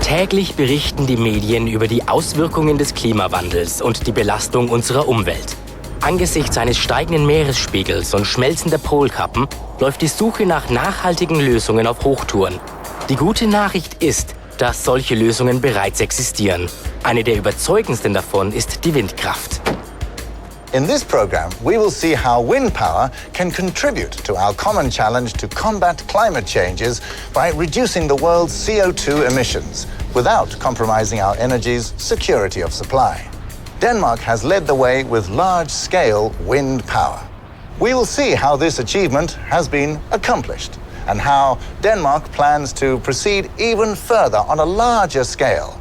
Täglich berichten die Medien über die Auswirkungen des Klimawandels und die Belastung unserer Umwelt. Angesichts eines steigenden Meeresspiegels und schmelzender Polkappen läuft die Suche nach nachhaltigen Lösungen auf Hochtouren. Die gute Nachricht ist, dass solche Lösungen bereits existieren. Eine der überzeugendsten davon ist die Windkraft. In this program, we will see how wind power can contribute to our common challenge to combat climate changes by reducing the world's CO2 emissions without compromising our energy's security of supply. Denmark has led the way with large-scale wind power. We will see how this achievement has been accomplished and how Denmark plans to proceed even further on a larger scale,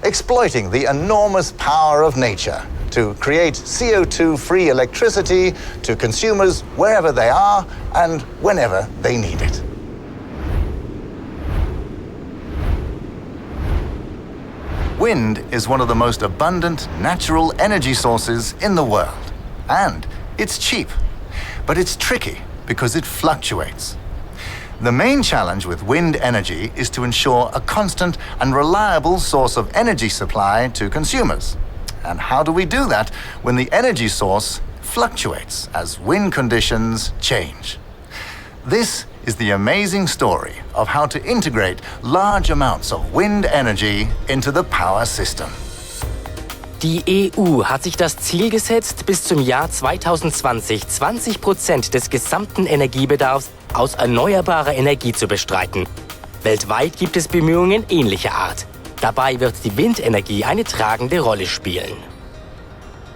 exploiting the enormous power of nature to create CO2-free electricity to consumers wherever they are and whenever they need it. Wind is one of the most abundant natural energy sources in the world. And it's cheap, but it's tricky because it fluctuates. The main challenge with wind energy is to ensure a constant and reliable source of energy supply to consumers. And how do we do that when the energy source fluctuates as wind conditions change? This is the amazing story of how to integrate large amounts of wind energy into the power system. Die EU hat sich das Ziel gesetzt, bis zum Jahr 2020 20% des gesamten Energiebedarfs aus erneuerbarer Energie zu bestreiten. Weltweit gibt es Bemühungen ähnlicher Art. Dabei wird die Windenergie eine tragende Rolle spielen.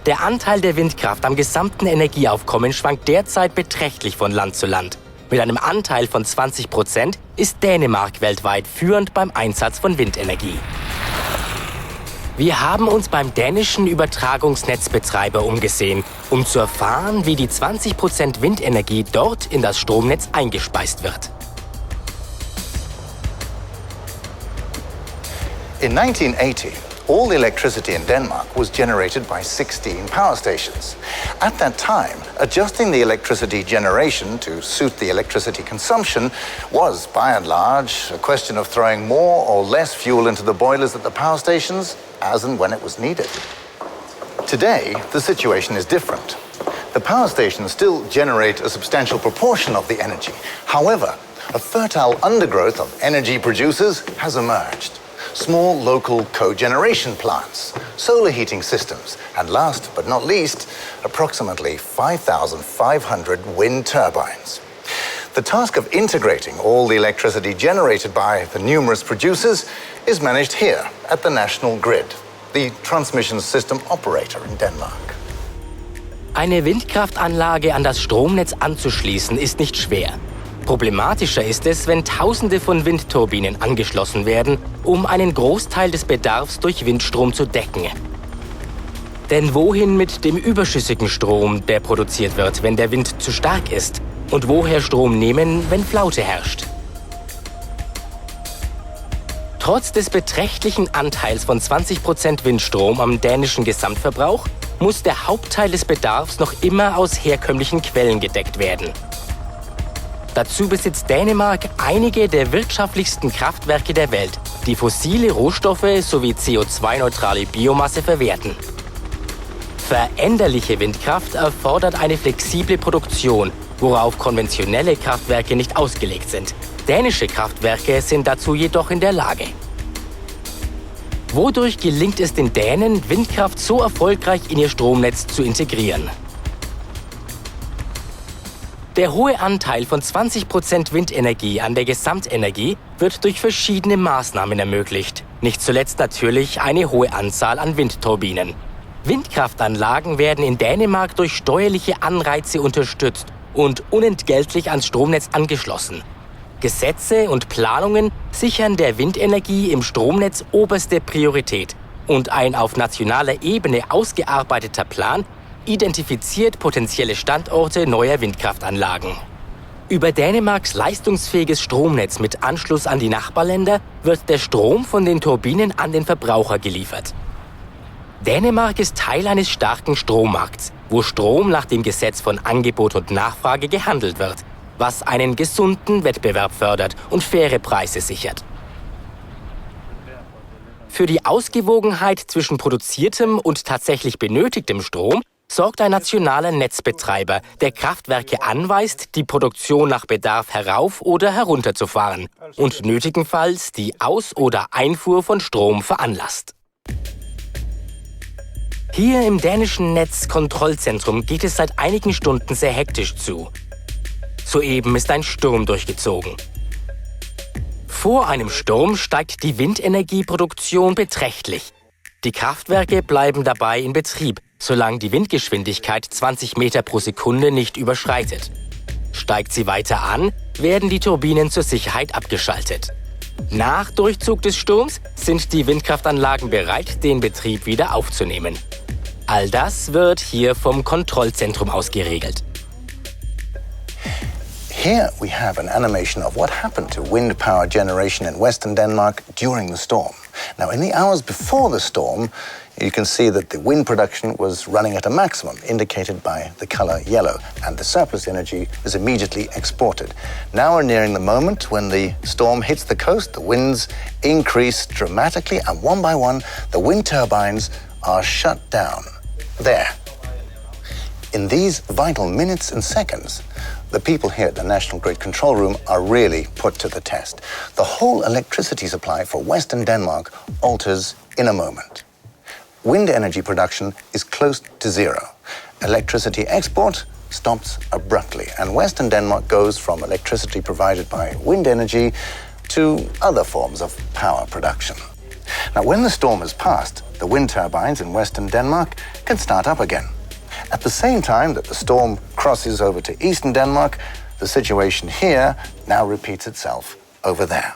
Der Anteil der Windkraft am gesamten Energieaufkommen schwankt derzeit beträchtlich von Land zu Land. Mit einem Anteil von 20% ist Dänemark weltweit führend beim Einsatz von Windenergie. Wir haben uns beim dänischen Übertragungsnetzbetreiber umgesehen, um zu erfahren, wie die 20% Windenergie dort in das Stromnetz eingespeist wird. In 1980, all the electricity in Denmark was generated by 16 power stations. At that time, adjusting the electricity generation to suit the electricity consumption was, by and large, a question of throwing more or less fuel into the boilers at the power stations as and when it was needed. Today, the situation is different. The power stations still generate a substantial proportion of the energy. However, a fertile undergrowth of energy producers has emerged. Small local cogeneration plants, solar heating systems, and last but not least, approximately 5,500 wind turbines. The task of integrating all the electricity generated by the numerous producers is managed here at the national grid, the transmission system operator in Denmark. Eine Windkraftanlage an das Stromnetz anzuschließen ist nicht schwer. Problematischer ist es, wenn Tausende von Windturbinen angeschlossen werden, um einen Großteil des Bedarfs durch Windstrom zu decken. Denn wohin mit dem überschüssigen Strom, der produziert wird, wenn der Wind zu stark ist? Und woher Strom nehmen, wenn Flaute herrscht? Trotz des beträchtlichen Anteils von 20% Windstrom am dänischen Gesamtverbrauch muss der Hauptteil des Bedarfs noch immer aus herkömmlichen Quellen gedeckt werden. Dazu besitzt Dänemark einige der wirtschaftlichsten Kraftwerke der Welt, die fossile Rohstoffe sowie CO2-neutrale Biomasse verwerten. Veränderliche Windkraft erfordert eine flexible Produktion, worauf konventionelle Kraftwerke nicht ausgelegt sind. Dänische Kraftwerke sind dazu jedoch in der Lage. Wodurch gelingt es den Dänen, Windkraft so erfolgreich in ihr Stromnetz zu integrieren? Der hohe Anteil von 20% Windenergie an der Gesamtenergie wird durch verschiedene Maßnahmen ermöglicht. Nicht zuletzt natürlich eine hohe Anzahl an Windturbinen. Windkraftanlagen werden in Dänemark durch steuerliche Anreize unterstützt und unentgeltlich ans Stromnetz angeschlossen. Gesetze und Planungen sichern der Windenergie im Stromnetz oberste Priorität und ein auf nationaler Ebene ausgearbeiteter Plan identifiziert potenzielle Standorte neuer Windkraftanlagen. Über Dänemarks leistungsfähiges Stromnetz mit Anschluss an die Nachbarländer wird der Strom von den Turbinen an den Verbraucher geliefert. Dänemark ist Teil eines starken Strommarkts, wo Strom nach dem Gesetz von Angebot und Nachfrage gehandelt wird, was einen gesunden Wettbewerb fördert und faire Preise sichert. Für die Ausgewogenheit zwischen produziertem und tatsächlich benötigtem Strom sorgt ein nationaler Netzbetreiber, der Kraftwerke anweist, die Produktion nach Bedarf herauf- oder herunterzufahren und nötigenfalls die Aus- oder Einfuhr von Strom veranlasst. Hier im dänischen Netzkontrollzentrum geht es seit einigen Stunden sehr hektisch zu. Soeben ist ein Sturm durchgezogen. Vor einem Sturm steigt die Windenergieproduktion beträchtlich. Die Kraftwerke bleiben dabei in Betrieb, solange die Windgeschwindigkeit 20 Meter pro Sekunde nicht überschreitet. Steigt sie weiter an, werden die Turbinen zur Sicherheit abgeschaltet. Nach Durchzug des Sturms sind die Windkraftanlagen bereit, den Betrieb wieder aufzunehmen. All das wird hier vom Kontrollzentrum aus geregelt. Here we have an animation of what happened to wind power generation in western Denmark during the storm. Now, in the hours before the storm, you can see that the wind production was running at a maximum, indicated by the color yellow, and the surplus energy is immediately exported. Now we're nearing the moment when the storm hits the coast, the winds increase dramatically, and one by one, the wind turbines are shut down. There. In these vital minutes and seconds, the people here at the National Grid Control Room are really put to the test. The whole electricity supply for Western Denmark alters in a moment. Wind energy production is close to zero. Electricity export stops abruptly, and Western Denmark goes from electricity provided by wind energy to other forms of power production. Now, when the storm has passed, the wind turbines in Western Denmark can start up again. At the same time that the storm crosses over to eastern Denmark, the situation here now repeats itself over there.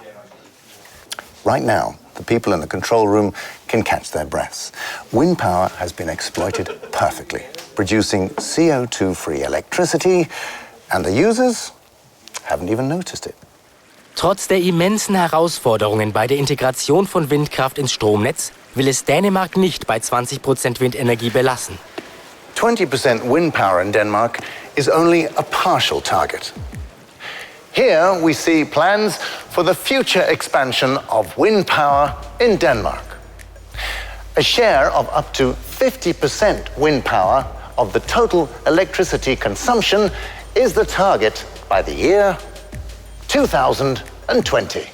Right now, the people in the control room can catch their breaths. Wind power has been exploited perfectly, producing CO2-free electricity, and the users haven't even noticed it. Trotz der immensen Herausforderungen bei der Integration von Windkraft ins Stromnetz will es Dänemark nicht bei 20% Windenergie belassen. 20% wind power in Denmark is only a partial target. Here we see plans for the future expansion of wind power in Denmark. A share of up to 50% wind power of the total electricity consumption is the target by the year 2020.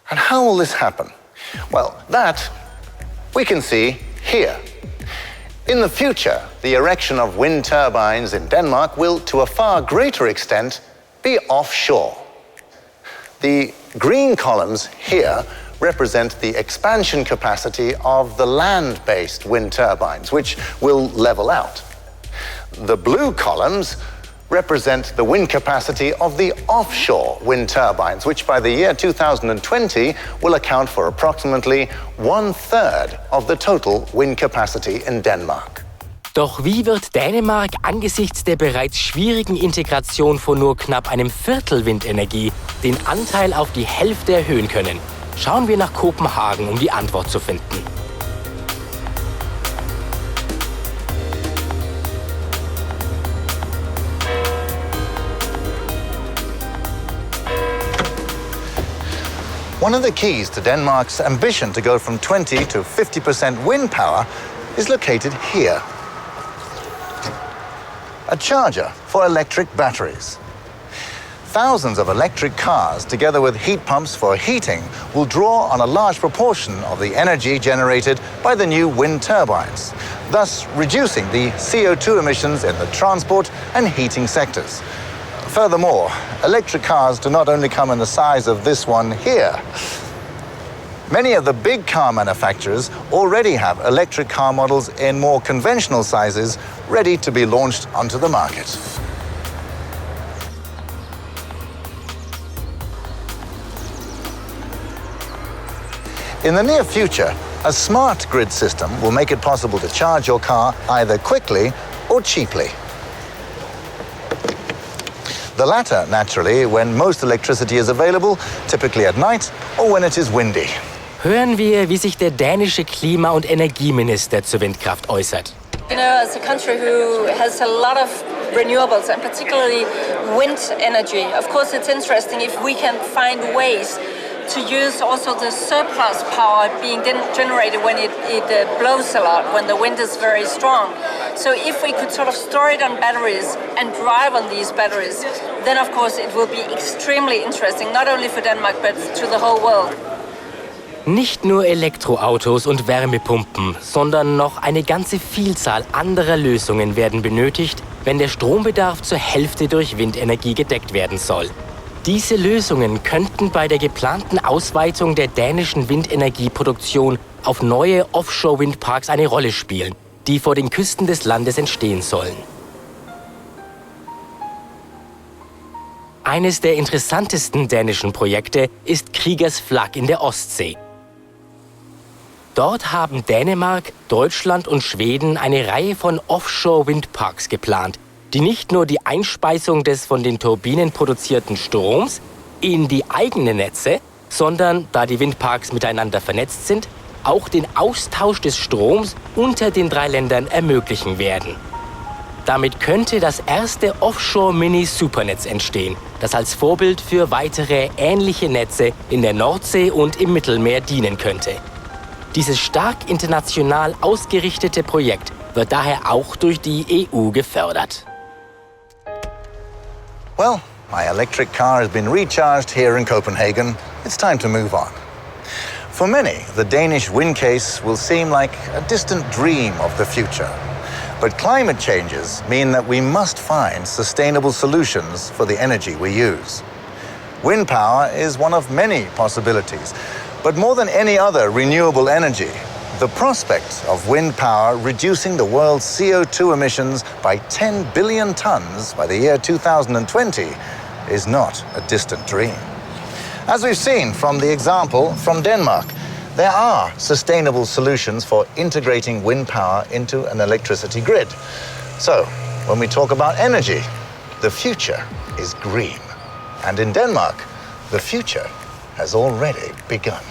And how will this happen? Well, that we can see here. In the future, the erection of wind turbines in Denmark will, to a far greater extent, be offshore. The green columns here represent the expansion capacity of the land-based wind turbines, which will level out. The blue columns represent the wind capacity of the offshore wind turbines, which by the year 2020 will account for approximately 1/3 of the total wind capacity in Denmark. Doch wie wird Dänemark angesichts der bereits schwierigen Integration von nur knapp einem Viertel Windenergie den Anteil auf die Hälfte erhöhen können? Schauen wir nach Kopenhagen, um die Antwort zu finden. One of the keys to Denmark's ambition to go from 20 to 50% wind power is located here. A charger for electric batteries. Thousands of electric cars, together with heat pumps for heating, will draw on a large proportion of the energy generated by the new wind turbines, thus reducing the CO2 emissions in the transport and heating sectors. Furthermore, electric cars do not only come in the size of this one here. Many of the big car manufacturers already have electric car models in more conventional sizes ready to be launched onto the market. In the near future, a smart grid system will make it possible to charge your car either quickly or cheaply. The latter, naturally, when most electricity is available, typically at night or when it is windy. Hören wir, wie sich der dänische Klima- und Energieminister zur Windkraft äußert. You know, as a country who has a lot of renewables and particularly wind energy, of course it's interesting if we can find ways to use also the surplus power being generated when it blows a lot, when the wind is very strong. So if we could sort of store it on batteries and drive on these batteries, then of course it will be extremely interesting, not only for Denmark, but to the whole world. Nicht nur Elektroautos und Wärmepumpen, sondern noch eine ganze Vielzahl anderer Lösungen werden benötigt, wenn der Strombedarf zur Hälfte durch Windenergie gedeckt werden soll. Diese Lösungen könnten bei der geplanten Ausweitung der dänischen Windenergieproduktion auf neue Offshore-Windparks eine Rolle spielen, die vor den Küsten des Landes entstehen sollen. Eines der interessantesten dänischen Projekte ist Kriegers Flak in der Ostsee. Dort haben Dänemark, Deutschland und Schweden eine Reihe von Offshore-Windparks geplant, die nicht nur die Einspeisung des von den Turbinen produzierten Stroms in die eigenen Netze, sondern, da die Windparks miteinander vernetzt sind, auch den Austausch des Stroms unter den 3 Ländern ermöglichen werden. Damit könnte das erste Offshore-Mini-Supernetz entstehen, das als Vorbild für weitere ähnliche Netze in der Nordsee und im Mittelmeer dienen könnte. Dieses stark international ausgerichtete Projekt wird daher auch durch die EU gefördert. Well, my electric car has been recharged here in Copenhagen. It's time to move on. For many, the Danish Windcase will seem like a distant dream of the future. But climate changes mean that we must find sustainable solutions for the energy we use. Wind power is one of many possibilities, but more than any other renewable energy, the prospect of wind power reducing the world's CO2 emissions by 10 billion tons by the year 2020 is not a distant dream. As we've seen from the example from Denmark, there are sustainable solutions for integrating wind power into an electricity grid. So, when we talk about energy, the future is green. And in Denmark, the future has already begun.